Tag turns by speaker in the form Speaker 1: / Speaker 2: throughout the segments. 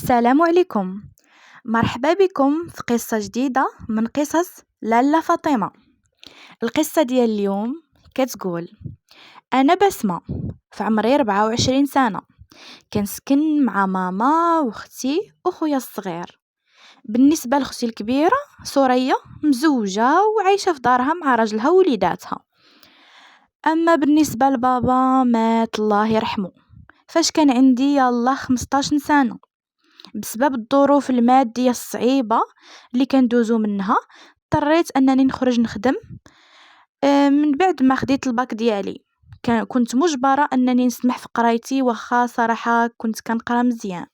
Speaker 1: السلام عليكم. مرحبا بكم في قصة جديدة من قصص لالا فاطمة. القصة ديال اليوم كتقول: أنا بسمة، في عمري 24 سنة، كنسكن مع ماما وختي وخويا الصغير. بالنسبة لختي الكبيرة سورية، مزوجة وعايشة في دارها مع راجلها ووليداتها. أما بالنسبة لبابا مات الله يرحمه فاش كان عندي يالله 15 سنة، بسبب الظروف المادية الصعيبة اللي كندوزو منها. اضطريت انني نخرج نخدم. من بعد ما خديت الباك ديالي كنت مجبرة انني نسمح في قرايتي، واخا صراحة كنت كنقرا مزيان،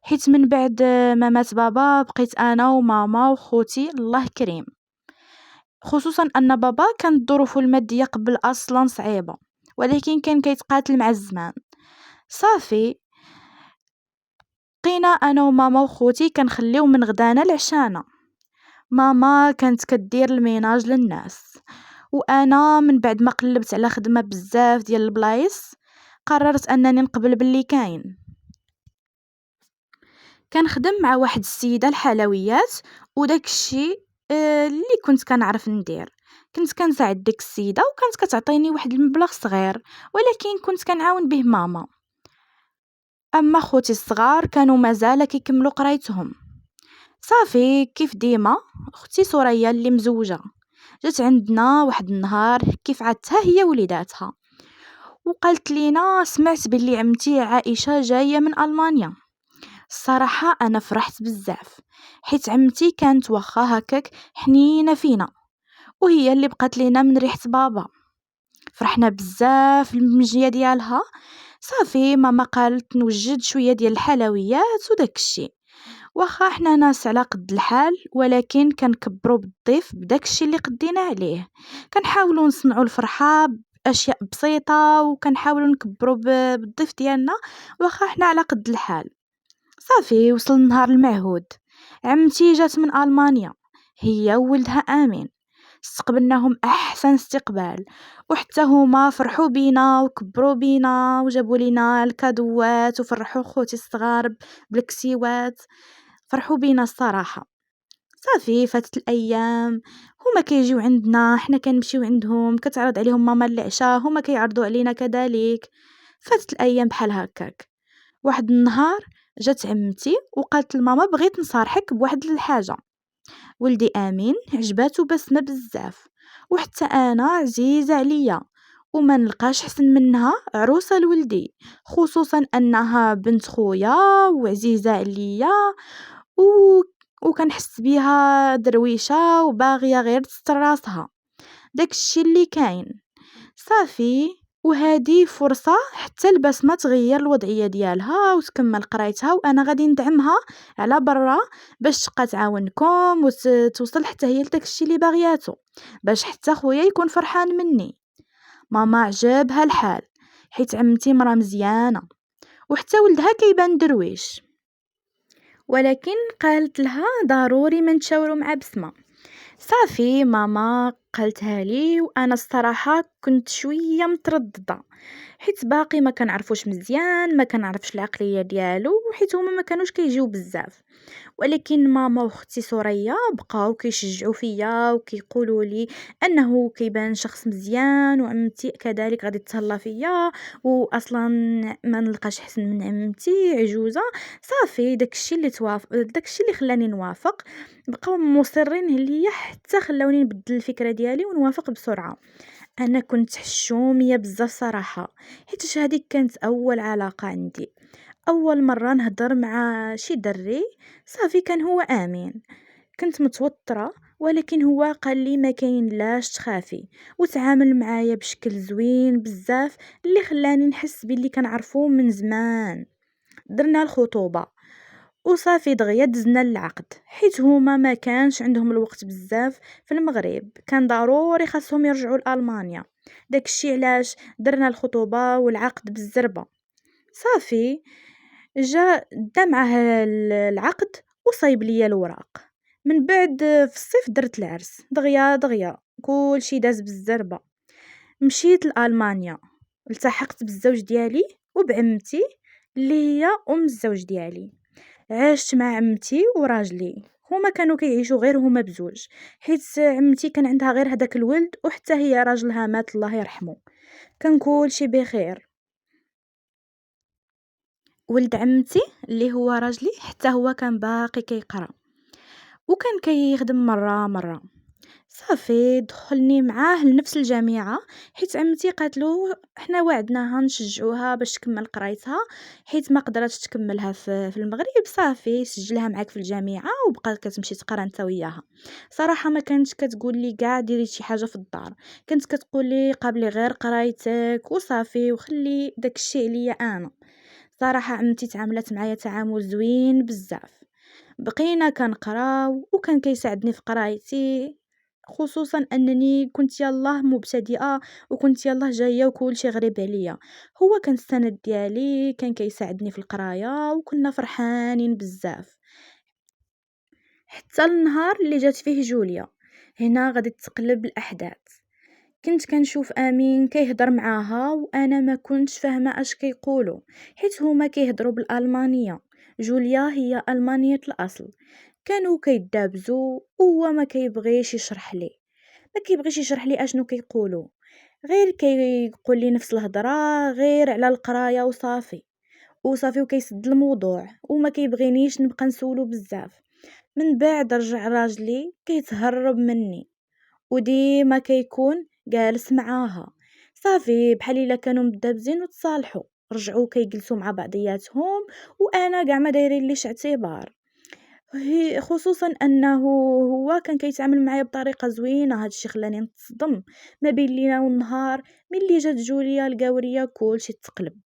Speaker 1: حيت من بعد ما مات بابا بقيت انا وماما وخوتي الله كريم. خصوصا ان بابا كانت ظروفه المادية قبل اصلا صعيبة، ولكن كان كيتقاتل مع الزمان. صافي بقينا انا وماما وخوتي كنخليو من غدانا لعشانا. ماما كانت كدير الميناج للناس، وانا من بعد ما قلبت على خدمه بزاف ديال البلايص قررت انني نقبل باللي كاين. كنخدم مع واحد السيده الحلويات، وداك الشيء اللي كنت كنعرف ندير. كنت كنساعد ديك السيده وكانت كتعطيني واحد المبلغ صغير، ولكن كنت كنعاون به ماما. اما خوتي الصغار كانوا مازال كيكملوا قرايتهم. صافي كيف ديما اختي سوريا اللي مزوجه جات عندنا واحد النهار كيف عادتها هي وليداتها، وقالت لينا: سمعت باللي عمتي عائشه جايه من المانيا. الصراحه انا فرحت بزاف، حيت عمتي كانت واخا هكاك حنينه فينا، وهي اللي بقات لينا من ريحه بابا. فرحنا بزاف المجيه ديالها. صافي ماما قالت نوجد شويه ديال الحلويات وداك الشيء. واخا حنا ناس على قد الحال، ولكن كنكبروا بالضيف بداك الشيء اللي قدينا عليه. كنحاولوا نصنعوا الفرحه باشياء بسيطه، وكنحاولوا نكبروا بالضيف ديالنا واخا حنا على قد الحال. صافي وصل النهار المعهود، عمتي جات من المانيا هي وولدها امين. استقبلناهم احسن استقبال، وحتى هما فرحوا بينا وكبروا بينا وجابوا لينا الكادوات وفرحوا خوتي الصغار بالكسيوات. فرحوا بينا الصراحه. صافي فاتت الايام، هما كيجيو عندنا حنا كنمشيو عندهم، كتعرض عليهم ماما العشاء هما كيعرضوا علينا كذلك. فاتت الايام بحال هكاك. واحد النهار جات عمتي وقالت لماما: بغيت نصارحك بواحد الحاجه. ولدي امين عجباتو بسمه بزاف، وحتى انا عزيزه عليا، وما نلقاش حسن منها عروسه لولدي، خصوصا انها بنت خويا وعزيزه عليا، و... وكنحس بيها درويشه وباغيه غير تستر راسها. داكشي اللي كاين. صافي وهذه فرصة حتى البسمة تغير الوضعية ديالها وتكمل قرايتها، وانا غادي ندعمها على برا باش تبقى تعاونكم وتوصل حتى هي لداك الشيء اللي باغياتو، باش حتى خويا يكون فرحان مني. ماما عجبها الحال، حيت عمتي مرا مزيانة وحتى ولدها كيبان درويش، ولكن قالت لها ضروري ما نتشاوروا مع بسمة. صافي ماما قالتها لي، وانا الصراحه كنت شويه متردده، حيت باقي ما كنعرفوش مزيان، ما كنعرفش العقليه ديالو، حيت هما ما كانوش كيجيو بزاف. ولكن ماما واختي سوريا بقاو كيشجعوا فيا وكيقولوا لي انه كيبان شخص مزيان، وعمتي كذلك غادي تهلا فيا، واصلا ما نلقاش حسن من عمتي عجوزه. صافي داكشي اللي داكشي اللي خلاني نوافق. بقاو مصرين ليا حتى خلاوني نبدل الفكره ديالي ونوافق بسرعه. انا كنت حشوميه بزاف صراحه، حيت هذيك كانت اول علاقه عندي، اول مره نهضر مع شي دري. صافي كان هو امين. كنت متوتره، ولكن هو قال لي ما كاين لاش تخافي، وتعامل معايا بشكل زوين بزاف اللي خلاني نحس باللي كنعرفو من زمان. درنا الخطوبه وصافي دغيا دزنا للعقد، حيت هما ما كانش عندهم الوقت بزاف في المغرب، كان ضروري خاصهم يرجعوا لألمانيا. داكشي علاش درنا الخطوبه والعقد بالزربه. صافي جا دا معاه العقد وصايب ليا الوراق. من بعد في الصيف درت العرس دغيا دغيا، كلشي داز بالزربه. مشيت لألمانيا، التحقت بالزوج ديالي وبعمتي اللي هي ام الزوج ديالي. عشت مع عمتي وراجلي، هما كانوا كيعيشوا غير هما بزوج، حيت عمتي كان عندها غير هداك الولد وحتى هي راجلها مات الله يرحمه. كان كلشي بخير. ولد عمتي اللي هو راجلي حتى هو كان باقي كيقرا وكان كيخدم مره صافي دخلني معاه لنفس الجامعه، حيت عمتي قالت له حنا وعدناها نشجعوها باش تكمل قرايتها، حيت ما قدرتش تكملها في المغرب. صافي سجلها معاك في الجامعه وبقات كتمشي تقرا انت وياها. صراحه ما كانتش كتقول لي كاع ديري شي حاجه في الدار، كانت كتقول لي قابلي غير قرايتك وصافي وخلي داكشي عليا انا. صراحه عمتي تعاملت معايا تعامل زوين بزاف، بقينا كنقراو وكان كيساعدني في قرايتي، خصوصا انني كنت يلاه مبتدئه وكنت يلاه جايه وكلشي غريب عليا. هو كان السند ديالي، كان كيساعدني في القرايه وكنا فرحانين بزاف. حتى النهار اللي جات فيه جوليا، هنا غادي تقلب الاحداث. كنت كنشوف امين كيهضر معاها وانا ما كنتش فاهمه اش كيقولوا، حيت هما كيهضروا بالالمانيه. جوليا هي المانيه الاصل. كانوا كيدابزوا وهو ما كيبغيش يشرح لي، ما كيبغيش يشرح لي اشنو كيقولوا، غير كيقول لي نفس الهضره غير على القرايه وصافي وكيسد الموضوع وما كيبغينيش نبقى نسولو بزاف. من بعد رجع راجلي كيتهرب مني وديما كيكون جالس معاها. صافي بحال الا كانوا مدابزين وتصالحوا، رجعوا كيجلسوا مع بعضياتهم وانا كاع ما دايرين ليش اعتبار. خصوصا انه هو كان كيتعامل معايا بطريقه زوينه، هادشي خلاني نتصدم. ما بين لينا والنهار ملي جات جوليا القاوريه كلشي تقلب.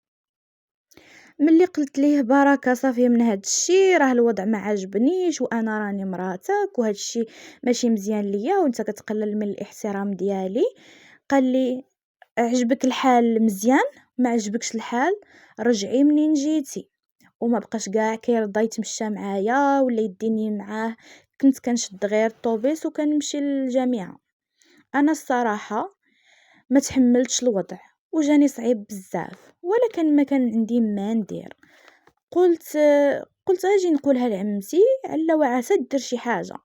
Speaker 1: ملي قلت ليه بركه صافي من هادشي، راه الوضع ما عجبنيش وانا راني مراتك وهادشي ماشي مزيان ليا وانت كتقلل من الاحترام ديالي. قال لي عجبك الحال مزيان، ما عجبكش الحال رجعي منين جيتي. وما بقاش كاع كيرضى يتمشى معايا ولا يديني معاه. كنت كنشد غير الطوبيس وكنمشي للجامعه. انا الصراحه ما تحملتش الوضع وجاني صعيب بزاف، ولكن ما كان عندي ما ندير. قلت قلت اجي نقولها لعمتي على وعسى دير شي حاجه،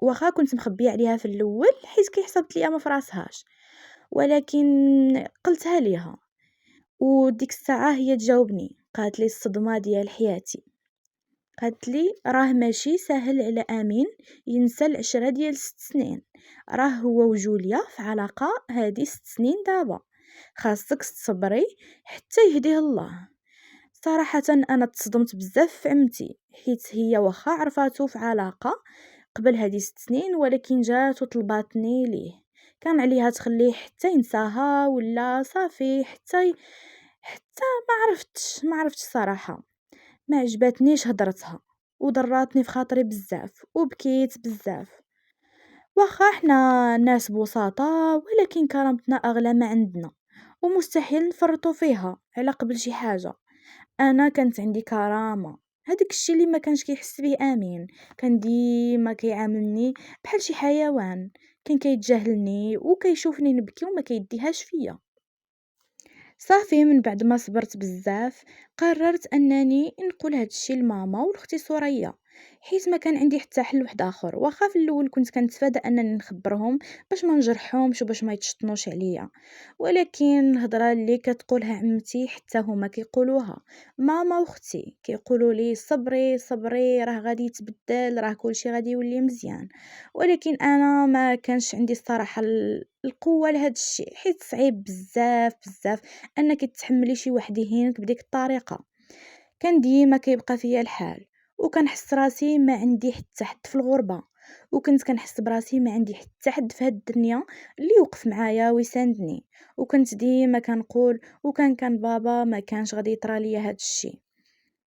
Speaker 1: واخا كنت مخبيه عليها في الاول حيت كيحسبت ليا ما فراسهاش، ولكن قلتها ليها. وديك الساعه هي تجاوبني قالت لي الصدمه ديال حياتي. قالت لي راه ماشي ساهل على امين ينسى العشره ديال 6 سنين، راه هو وجوليا في علاقه هذه 6 سنين دابا، خاصك تصبري حتى يهديه الله. صراحه انا تصدمت بزاف في عمتي، حيت هي واخا عرفاتو في علاقه قبل هذه 6 سنين ولكن جات وطلباتني ليه. كان عليها تخليه حتى ينساها ولا صافي حتى ما عرفتش صراحه. ما عجبتنيش هضرتها وضراتني في خاطري بزاف وبكيت بزاف. واخا حنا ناس بساطة ولكن كرامتنا اغلى ما عندنا ومستحيل نفرطوا فيها على قبل شي حاجة. انا كانت عندي كرامة، هذاك الشيء اللي ما كانش كيحس به امين. كان ديما كيعاملني بحال شي حيوان، كان كيتجاهلني وكيشوفني نبكي وما كيديهاش فيا. صافي من بعد ما صبرت بزاف قررت انني نقول هادشي لماما ولختي سوريا، حيت ما كان عندي حتى حل واحد اخر. واخا في الاول كنت كنتفادى انني نخبرهم باش ما نجرحهمش وباش ما يتشطنوش عليا، ولكن الهضره اللي كتقولها عمتي حتى هما كيقولوها. ماما واختي كيقولوا لي صبري صبري راه غادي يتبدل، راه كلشي غادي يولي مزيان. ولكن انا ما كانش عندي الصراحه القوه لهذا الشيء، حيت صعيب بزاف انك تحملي شي واحد يهينك بديك الطريقه. كان ديما كيبقى فيا الحال وكنحس راسي ما عندي حتى حد في الغربه، وكنت كنحس براسي ما عندي حتى حد في هاد الدنيا اللي يوقف معايا ويساندني. وكنت ديما كنقول كان بابا ما كانش غادي يطرى ليا هاد الشيء.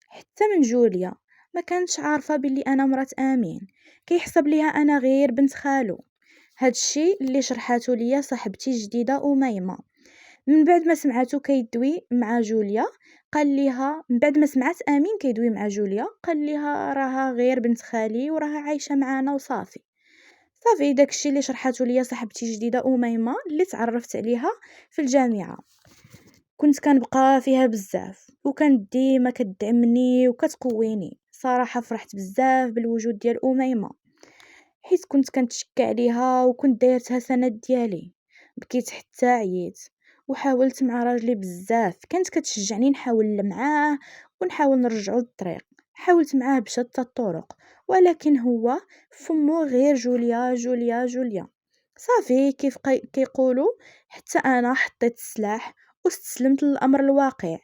Speaker 1: حتى من جوليا ما كانتش عارفه بلي انا مرات امين، كيحسب ليها انا غير بنت خالو. هاد الشيء اللي شرحاتو ليا صاحبتي جديده اميمه من بعد ما سمعته كيدوي مع جوليا. قال ليها من بعد ما سمعت امين كيدوي مع جوليا قال ليها راها غير بنت خالي وراها عايشه معانا وصافي. صافي داكشي اللي شرحته ليا صاحبتي جديده اميمه اللي تعرفت عليها في الجامعه. كنت كنبقى فيها بزاف وكانت ديما كتدعمني وكتقويني. صراحة فرحت بزاف بالوجود ديال أميمة، حيت كنت كنتشكى عليها وكنت دايرتها سند ديالي. بكيت حتى عييت وحاولت مع راجلي بزاف، كانت كتشجعني نحاول معاه ونحاول نرجعو للطريق. حاولت معاه بشتى الطرق، ولكن هو فمو غير جوليا جوليا جوليا. صافي كيف كيقولوا، حتى انا حطيت السلاح واستسلمت للامر الواقع.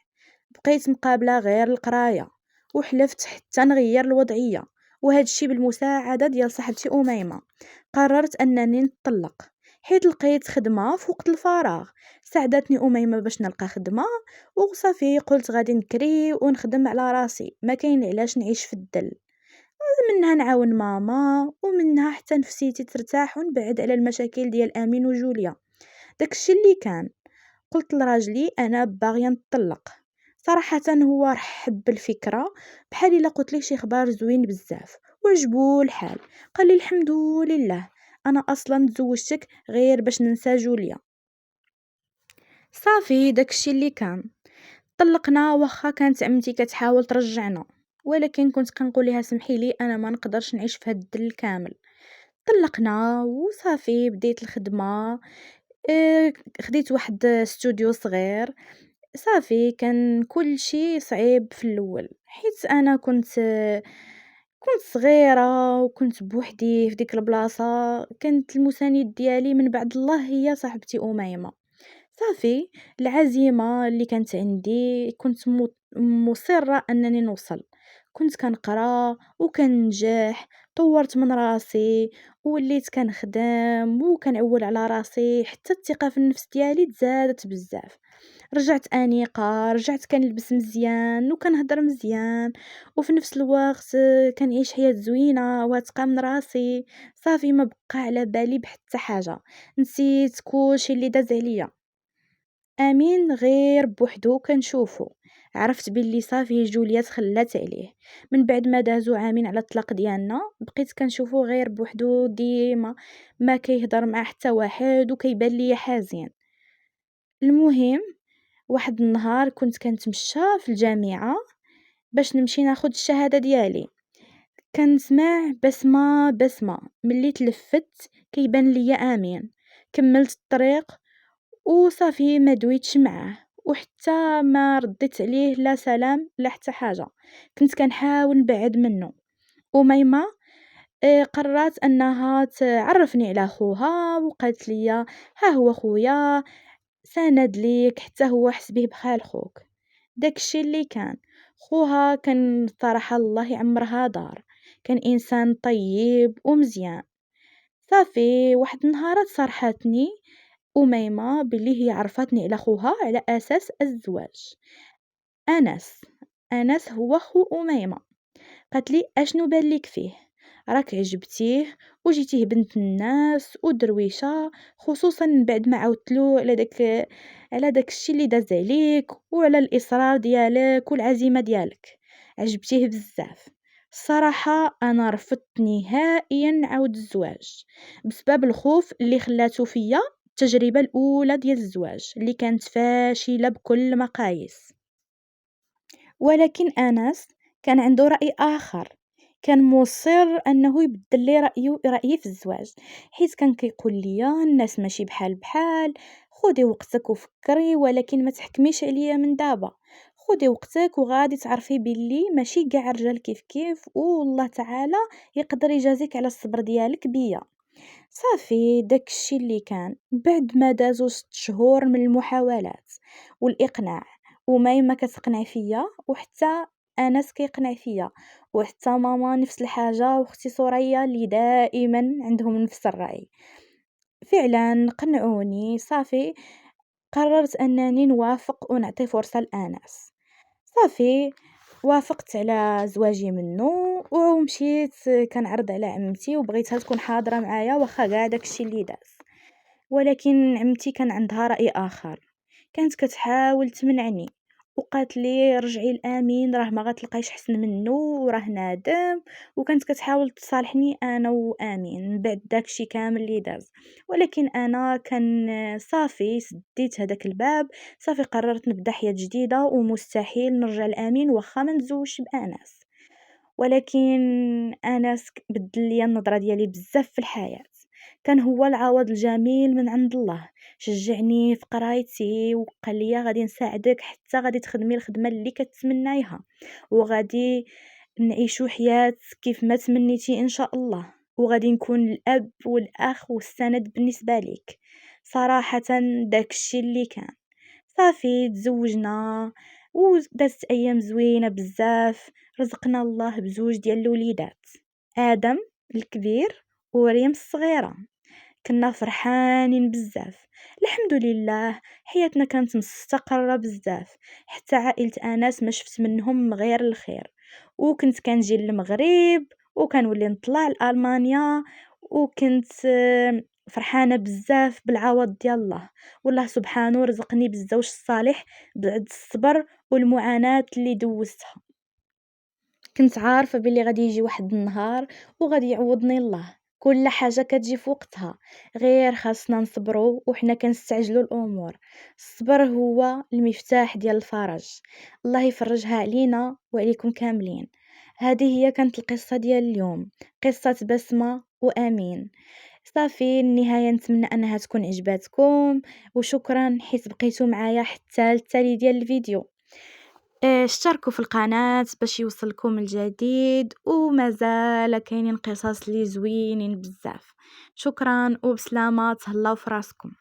Speaker 1: بقيت مقابله غير القرايه وحلفت حتى نغير الوضعيه، وهذا الشيء بالمساعده ديال صاحبتي اميمه. قررت انني نطلق حيت لقيت خدمه في وقت الفراغ. ساعدتني اميمه باش نلقى خدمه، وصافي قلت غادي نكري ونخدم على راسي، ما كاين علاش نعيش في الدل. منها نعاون ماما ومنها حتى نفسيتي ترتاح ونبعد على المشاكل ديال امين وجوليا. داكشي اللي كان. قلت لراجلي انا باغيه نطلق. صراحه هو رحب بالفكره، بحال الا قلت ليه شي خبار زوين بزاف وعجبو الحال. قال لي الحمد لله، انا اصلا تزوجتك غير باش ننسى جوليا. صافي داكشي اللي كان. طلقنا، واخا كانت عمتي كتحاول ترجعنا، ولكن كنت كنقول لها سمحي لي انا ما نقدرش نعيش في هاد الدل كامل. طلقنا وصافي بديت الخدمه. خديت واحد استوديو صغير. صافي كان كل شيء صعيب في الاول، حيت انا كنت صغيره وكنت بوحدي في ديك البلاصه. كانت المساند ديالي من بعد الله هي صاحبتي اميمه. صافي العزيمه اللي كانت عندي، كنت مصره انني نوصل. كنت كنقرا وكننجح، طورت من راسي وليت كنخدم وكنعول على راسي، حتى الثقه في النفس ديالي تزادت بزاف. رجعت انيقه، رجعت كنلبس مزيان وكنهضر مزيان، وفي نفس الوقت كنعيش حياه زوينه واثقه من راسي. صافي ما بقى على بالي بحتى حاجه، نسيت كلشي اللي داز عليا. امين غير بوحدو كنشوفو، عرفت باللي صافي جوليا تخلات عليه. من بعد ما دازو عامين على الطلاق ديالنا، بقيت كنشوفو غير بوحدو ديما، ما كيهضر مع حتى واحد وكيبان ليا حزين. المهم واحد النهار كنت كنتمشى في الجامعة باش نمشي ناخد الشهادة ديالي. كنسمع بسمة بسمة، ملي تلفت كيبان ليا امين. كملت الطريق وصافي ما دويتش معاه وحتى ما رديت عليه لا سلام لا حتى حاجه. كنت كنحاول نبعد منه. وميمه قررت انها تعرفني على خوها وقالت لي ها هو خويا، ساند ليك حتى هو حس به بخال خوك. داكشي اللي كان. خوها كان صراحه الله يعمرها دار، كان انسان طيب ومزيان. صافي واحد النهار صرحتني أميمة باللي هي عرفتني على خوها على أساس الزواج. أنس أنس هو خو أميمة. قالت لي أشنو بالك فيه، راك عجبتيه وجيتيه بنت الناس ودرويشة، خصوصا من بعد ما عاودتلو على داك الشي اللي داز عليك وعلى الإصرار ديالك والعزيمة ديالك. عجبتيه بزاف. الصراحة أنا رفضت نهائيا نعاود الزواج بسبب الخوف اللي خلاتو فيا التجربة الأولى ديال الزواج اللي كانت فاشلة بكل مقاييس. ولكن أنس كان عنده رأي آخر، كان مصر أنه يبدل لي رأيي في الزواج، حيت كان كيقول لي الناس ماشي بحال بحال، خدي وقتك وفكري، ولكن ما تحكميش عليا من دابا. خدي وقتك وغادي تعرفي باللي ماشي كاع الرجال كيف كيف، والله تعالى يقدر يجازيك على الصبر ديالك بيا. صافي داكشي اللي كان. بعد ما دازو 6 شهور من المحاولات والإقناع، ومايمة كتقنع فيا وحتى أنس كيقنع فيا، وحتى ماما نفس الحاجة، واختي سوريا اللي دائما عندهم نفس الرأي. فعلا قنعوني. صافي قررت أنني نوافق ونعطي فرصة لأنس. صافي وافقت على زواجي منه ومشيت كنعرض على عمتي وبغيتها تكون حاضره معايا واخا كاع داكشي اللي داز. ولكن عمتي كان عندها راي اخر، كانت كتحاول تمنعني وقالت لي رجعي لامين، راه ما غتلقايش حسن منه وراه نادم، وكانت كتحاول تصالحني انا وامين من بعد داكشي كامل اللي داز. ولكن انا كان صافي سديت هذاك الباب، صافي قررت نبدا حياة جديده ومستحيل نرجع لامين واخا ما نتزوجش بانس. ولكن أنس بدل ليا النظرة ديالي بزاف في الحياة، كان هو العوض الجميل من عند الله. شجعني في قرايتي وقال لي غادي نساعدك حتى غادي تخدمي الخدمة اللي كتمنايها، وغادي نعيشو حياة كيف ما تمنيتي ان شاء الله، وغادي نكون الاب والاخ والسند بالنسبة ليك. صراحة داكشي اللي كان صافي تزوجنا ودازت ايام زوينه بزاف. رزقنا الله بزوج ديال الوليدات، ادم الكبير وريم الصغيره. كنا فرحانين بزاف، الحمد لله. حياتنا كانت مستقرة بزاف، حتى عائلة انس ما شفت منهم غير الخير. وكنت كنجي للمغرب وكنولي نطلع لألمانيا، وكنت فرحانة بزاف بالعوض ديال الله. والله سبحانه رزقني بالزوج الصالح بعد الصبر والمعاناة اللي دوزتها. كنت عارفة بلي غادي يجي واحد النهار وغادي يعوضني الله. كل حاجة كتجي في وقتها، غير خاصنا نصبروا وحنا كنستعجلوا الامور. الصبر هو المفتاح ديال الفرج. الله يفرجها علينا وعليكم كاملين. هذه هي كانت القصة ديال اليوم، قصة بسمة وامين. صافي النهاية نتمنى انها تكون عجباتكم، وشكرا حيت بقيتوا معايا حتى التالي ديال الفيديو. اشتركوا في القناة باش يوصلكم الجديد، ومازال كاينين قصص لي زوينين بزاف. شكرا وبسلامة، تهلاو فراسكم.